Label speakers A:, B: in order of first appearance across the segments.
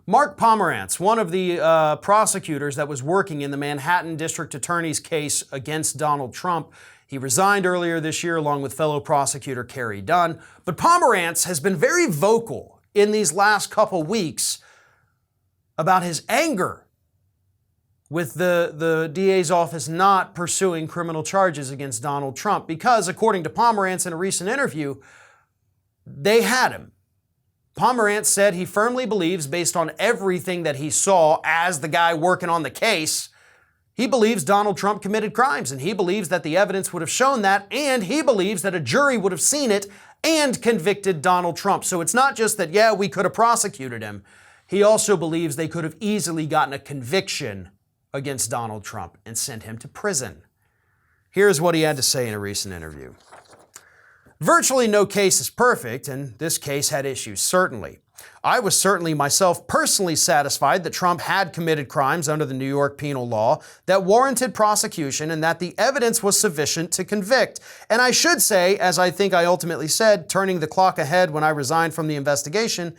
A: Mark Pomerantz, one of the prosecutors that was working in the Manhattan District Attorney's case against Donald Trump, he resigned earlier this year along with fellow prosecutor Kerry Dunn. But Pomerantz has been very vocal in these last couple weeks about his anger with the DA's office not pursuing criminal charges against Donald Trump because, according to Pomerantz in a recent interview, they had him. Pomerantz said he firmly believes, based on everything that he saw as the guy working on the case, he believes Donald Trump committed crimes, and he believes that the evidence would have shown that, and he believes that a jury would have seen it and convicted Donald Trump. So it's not just that, yeah, we could have prosecuted him. He also believes they could have easily gotten a conviction against Donald Trump and sent him to prison. Here's what he had to say in a recent interview. Virtually no case is perfect, and this case had issues, certainly. I was certainly myself personally satisfied that Trump had committed crimes under the New York penal law that warranted prosecution and that the evidence was sufficient to convict. And I should say, as I think I ultimately said, turning the clock ahead when I resigned from the investigation,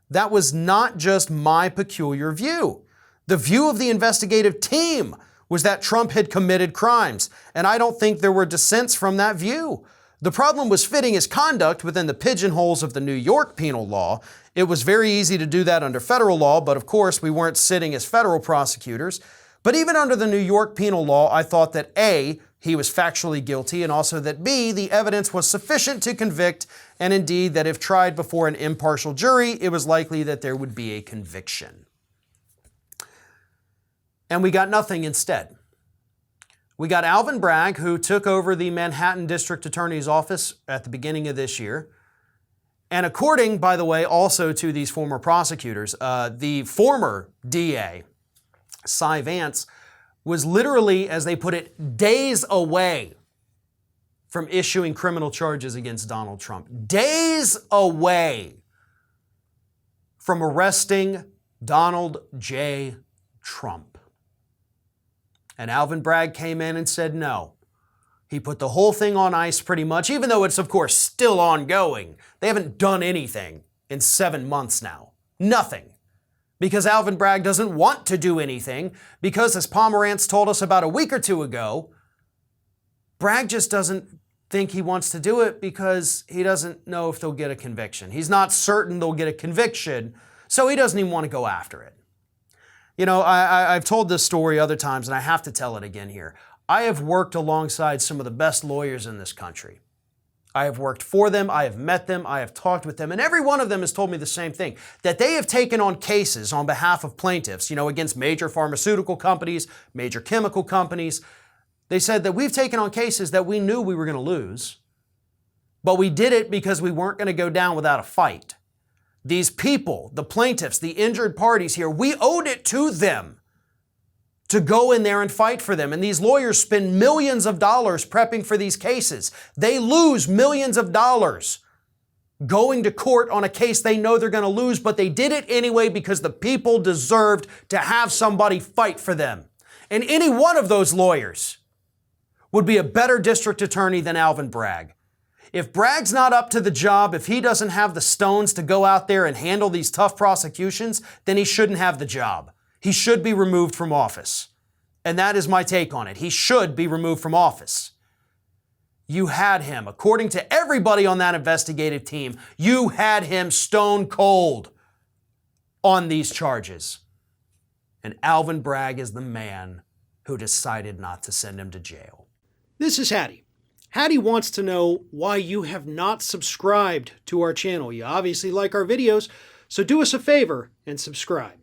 A: that was not just my peculiar view. The view of the investigative team was that Trump had committed crimes, and I don't think there were dissents from that view. The problem was fitting his conduct within the pigeonholes of the New York penal law. It was very easy to do that under federal law, but of course we weren't sitting as federal prosecutors. But even under the New York penal law, I thought that A, he was factually guilty, and also that B, the evidence was sufficient to convict, and indeed that if tried before an impartial jury, it was likely that there would be a conviction. And we got nothing instead. We got Alvin Bragg, who took over the Manhattan District Attorney's office at the beginning of this year. And according, by the way, also to these former prosecutors, the former DA, Cy Vance, was literally, as they put it, days away from issuing criminal charges against Donald Trump. Days away from arresting Donald J. Trump. And Alvin Bragg came in and said no. He put the whole thing on ice pretty much, even though it's, of course, still ongoing. They haven't done anything in 7 months now. Nothing. Because Alvin Bragg doesn't want to do anything, because as Pomerantz told us about a week or two ago, Bragg just doesn't think he wants to do it because he doesn't know if they'll get a conviction. He's not certain they'll get a conviction, so he doesn't even want to go after it. You know, I've told this story other times, and I have to tell it again here. I have worked alongside some of the best lawyers in this country. I have worked for them, I have met them, I have talked with them, and every one of them has told me the same thing, that they have taken on cases on behalf of plaintiffs, against major pharmaceutical companies, major chemical companies. They said that we've taken on cases that we knew we were going to lose, but we did it because we weren't going to go down without a fight. These people, the plaintiffs, the injured parties here, we owed it to them to go in there and fight for them. And these lawyers spend millions of dollars prepping for these cases. They lose millions of dollars going to court on a case they know they're going to lose, but they did it anyway because the people deserved to have somebody fight for them. And any one of those lawyers would be a better district attorney than Alvin Bragg. If Bragg's not up to the job, if he doesn't have the stones to go out there and handle these tough prosecutions, then he shouldn't have the job. He should be removed from office. And that is my take on it. He should be removed from office. You had him, according to everybody on that investigative team, you had him stone cold on these charges. And Alvin Bragg is the man who decided not to send him to jail. This is Hattie. Hattie wants to know why you have not subscribed to our channel. You obviously like our videos, so do us a favor and subscribe.